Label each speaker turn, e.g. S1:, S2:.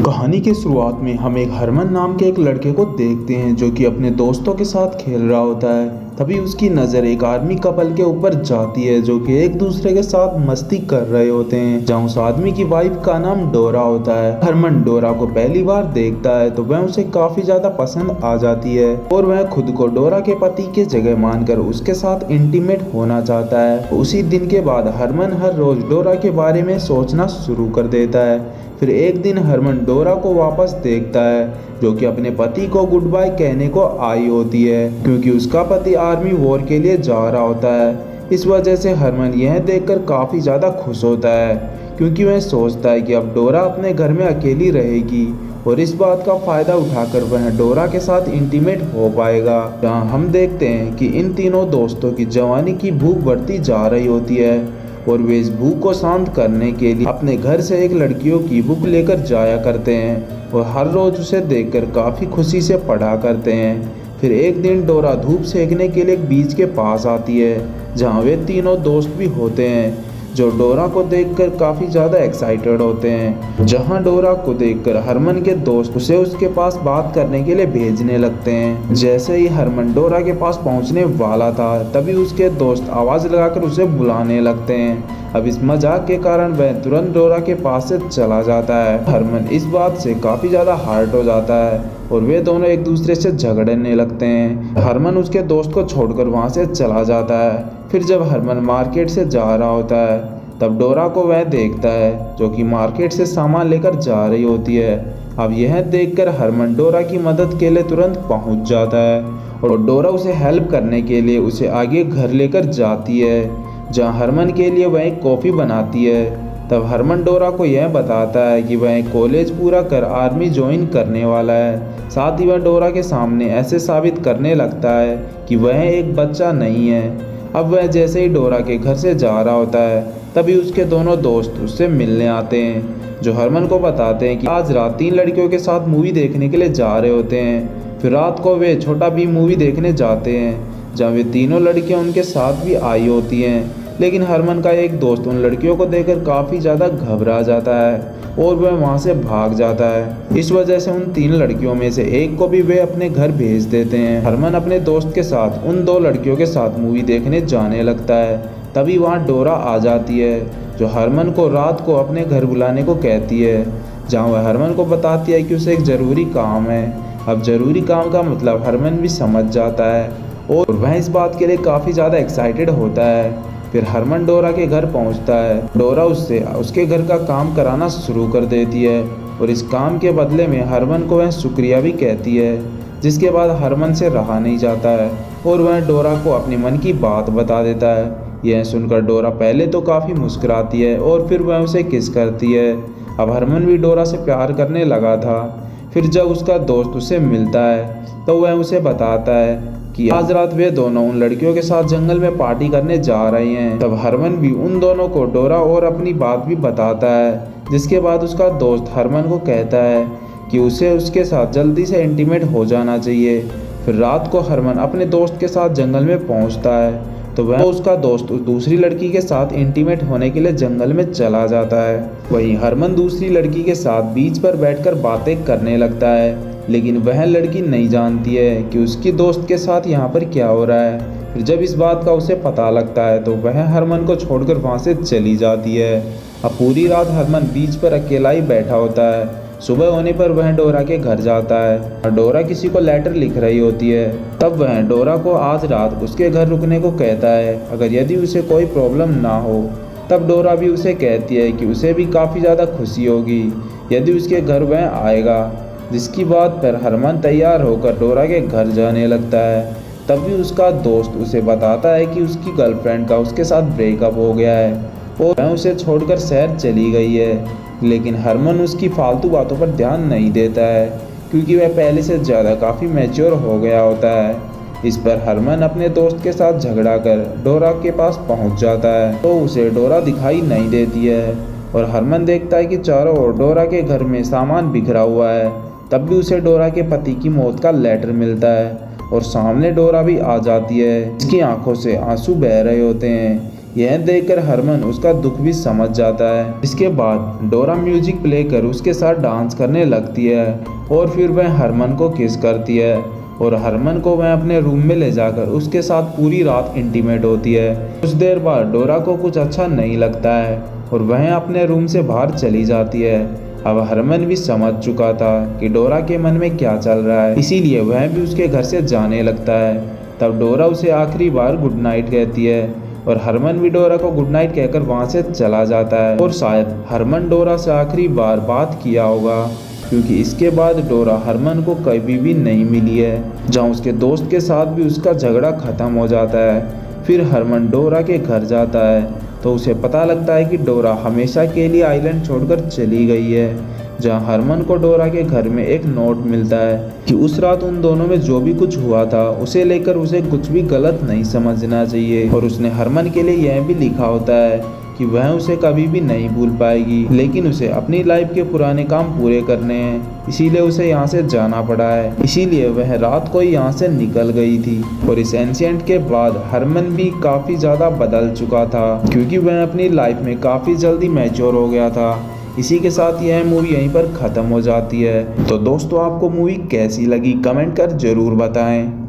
S1: कहानी की शुरुआत में हम एक हरमन नाम के एक लड़के को देखते हैं जो कि अपने दोस्तों के साथ खेल रहा होता है। तभी उसकी नज़र एक आर्मी कपल के ऊपर जाती है जो कि एक दूसरे के साथ मस्ती कर रहे होते हैं, जहाँ उस आदमी की वाइफ का नाम डोरा होता है। हरमन डोरा को पहली बार देखता है तो वह उसे काफी ज्यादा पसंद आ जाती है और वह खुद को डोरा के पति के जगह मानकर उसके साथ इंटीमेट होना चाहता है। उसी दिन के बाद हरमन हर रोज डोरा के बारे में सोचना शुरू कर देता है। फिर एक दिन हरमन डोरा को वापस देखता है जो कि अपने पति को गुड बाय कहने को आई होती है, क्योंकि उसका पति आर्मी वॉर के लिए जा रहा होता है। इस वजह से हरमन यह देखकर काफ़ी ज़्यादा खुश होता है, क्योंकि वह सोचता है कि अब डोरा अपने घर में अकेली रहेगी और इस बात का फ़ायदा उठाकर वह डोरा के साथ इंटीमेट हो पाएगा। जहाँ हम देखते हैं कि इन तीनों दोस्तों की जवानी की भूख बढ़ती जा रही होती है और वे इस भूख को शांत करने के लिए अपने घर से एक लड़कियों की बुक लेकर जाया करते हैं और हर रोज उसे देखकर काफ़ी खुशी से पढ़ा करते हैं। फिर एक दिन डोरा धूप सेकने के लिए एक बीच के पास आती है जहाँ वे तीनों दोस्त भी होते हैं जो डोरा को देखकर काफ़ी ज़्यादा एक्साइटेड होते हैं। जहाँ डोरा को देखकर हरमन के दोस्त उसे उसके पास बात करने के लिए भेजने लगते हैं। जैसे ही हरमन डोरा के पास पहुँचने वाला था तभी उसके दोस्त आवाज़ लगाकर उसे बुलाने लगते हैं। अब इस मजाक के कारण वह तुरंत डोरा के पास से चला जाता है। हरमन इस बात से काफ़ी ज़्यादा हर्ट हो जाता है और वे दोनों एक दूसरे से झगड़ने लगते हैं। हरमन उसके दोस्त को छोड़कर वहाँ से चला जाता है। फिर जब हरमन मार्केट से जा रहा होता है तब डोरा को वह देखता है जो कि मार्केट से सामान लेकर जा रही होती है। अब यह देखकर हरमन डोरा की मदद के लिए तुरंत पहुंच जाता है और डोरा उसे हेल्प करने के लिए उसे आगे घर लेकर जाती है जहां हरमन के लिए वह एक कॉफ़ी बनाती है। तब हरमन डोरा को यह बताता है कि वह कॉलेज पूरा कर आर्मी ज्वाइन करने वाला है। साथ ही वह डोरा के सामने ऐसे साबित करने लगता है कि वह एक बच्चा नहीं है। अब वह जैसे ही डोरा के घर से जा रहा होता है तभी उसके दोनों दोस्त उससे मिलने आते हैं जो हरमन को बताते हैं कि आज रात 3 लड़कियों के साथ मूवी देखने के लिए जा रहे होते हैं। फिर रात को वे छोटा भीम मूवी देखने जाते हैं जहाँ वे तीनों लड़कियाँ उनके साथ भी आई होती हैं, लेकिन हरमन का एक दोस्त उन लड़कियों को देखकर काफ़ी ज़्यादा घबरा जाता है और वह वहाँ से भाग जाता है। इस वजह से उन 3 लड़कियों में से एक को भी वे अपने घर भेज देते हैं। हरमन अपने दोस्त के साथ उन 2 लड़कियों के साथ मूवी देखने जाने लगता है। तभी वहाँ डोरा आ जाती है जो हरमन को रात को अपने घर बुलाने को कहती है, जहाँ वह हरमन को बताती है कि उसे एक ज़रूरी काम है। अब ज़रूरी काम का मतलब हरमन भी समझ जाता है और वह इस बात के लिए काफ़ी ज़्यादा एक्साइटेड होता है। फिर हरमन डोरा के घर पहुंचता है। डोरा उससे उसके घर का काम कराना शुरू कर देती है और इस काम के बदले में हरमन को वह शुक्रिया भी कहती है, जिसके बाद हरमन से रहा नहीं जाता है और वह डोरा को अपने मन की बात बता देता है। यह सुनकर डोरा पहले तो काफ़ी मुस्कुराती है और फिर वह उसे किस करती है। अब हरमन भी डोरा से प्यार करने लगा था। फिर जब उसका दोस्त उसे मिलता है तो वह उसे बताता है कि आज रात वे दोनों उन लड़कियों के साथ जंगल में पार्टी करने जा रहे हैं। तब हरमन भी उन दोनों को डोरा और अपनी बात भी बताता है, जिसके बाद उसका दोस्त हरमन को कहता है कि उसे उसके साथ जल्दी से इंटीमेट हो जाना चाहिए। फिर रात को हरमन अपने दोस्त के साथ जंगल में पहुंचता है तो वह उसका दोस्त उस दूसरी लड़की के साथ इंटीमेट होने के लिए जंगल में चला जाता है। वहीं हरमन दूसरी लड़की के साथ बीच पर बैठकर बातें करने लगता है, लेकिन वह लड़की नहीं जानती है कि उसकी दोस्त के साथ यहाँ पर क्या हो रहा है। फिर जब इस बात का उसे पता लगता है तो वह हरमन को छोड़कर वहाँ से चली जाती है। अब पूरी रात हरमन बीच पर अकेला ही बैठा होता है। सुबह होने पर वह डोरा के घर जाता है और डोरा किसी को लेटर लिख रही होती है। तब वह डोरा को आज रात उसके घर रुकने को कहता है अगर यदि उसे कोई प्रॉब्लम ना हो। तब डोरा भी उसे कहती है कि उसे भी काफ़ी ज़्यादा खुशी होगी यदि उसके घर वह आएगा, जिसकी बात पर हरमन तैयार होकर डोरा के घर जाने लगता है। तब भी उसका दोस्त उसे बताता है कि उसकी गर्लफ्रेंड का उसके साथ ब्रेकअप हो गया है और वह उसे छोड़कर शहर चली गई है। लेकिन हरमन उसकी फालतू बातों पर ध्यान नहीं देता है, क्योंकि वह पहले से ज़्यादा काफ़ी मैच्योर हो गया होता है। इस पर हरमन अपने दोस्त के साथ झगड़ा कर डोरा के पास पहुंच जाता है तो उसे डोरा दिखाई नहीं देती है और हरमन देखता है कि चारों ओर डोरा के घर में सामान बिखरा हुआ है। तब भी उसे डोरा के पति की मौत का लेटर मिलता है और सामने डोरा भी आ जाती है, जिसकी आंखों से आंसू बह रहे होते हैं। यह देखकर हरमन उसका दुख भी समझ जाता है। इसके बाद डोरा म्यूजिक प्ले कर उसके साथ डांस करने लगती है और फिर वह हरमन को किस करती है और हरमन को वह अपने रूम में ले जाकर उसके साथ पूरी रात इंटीमेट होती है। कुछ देर बाद डोरा को कुछ अच्छा नहीं लगता है और वह अपने रूम से बाहर चली जाती है। अब हरमन भी समझ चुका था कि डोरा के मन में क्या चल रहा है, इसीलिए वह भी उसके घर से जाने लगता है। तब डोरा उसे आखिरी बार गुड नाइट कहती है और हरमन भी डोरा को गुड नाइट कहकर वहां से चला जाता है। और शायद हरमन डोरा से आखिरी बार बात किया होगा, क्योंकि इसके बाद डोरा हरमन को कभी भी नहीं मिली है। जहां उसके दोस्त के साथ भी उसका झगड़ा खत्म हो जाता है। फिर हरमन डोरा के घर जाता है तो उसे पता लगता है कि डोरा हमेशा के लिए आइलैंड छोड़कर चली गई है। जहां हरमन को डोरा के घर में एक नोट मिलता है कि उस रात उन दोनों में जो भी कुछ हुआ था उसे लेकर उसे कुछ भी गलत नहीं समझना चाहिए। और उसने हरमन के लिए यह भी लिखा होता है कि वह उसे कभी भी नहीं भूल पाएगी, लेकिन उसे अपनी लाइफ के पुराने काम पूरे करने हैं, इसीलिए उसे यहाँ से जाना पड़ा है। इसीलिए वह रात को ही यहाँ से निकल गई थी। और इस इंसिडेंट के बाद हरमन भी काफ़ी ज़्यादा बदल चुका था, क्योंकि वह अपनी लाइफ में काफ़ी जल्दी मैच्योर हो गया था। इसी के साथ यह मूवी यहीं पर ख़त्म हो जाती है। तो दोस्तों, आपको मूवी कैसी लगी कमेंट कर ज़रूर बताएं।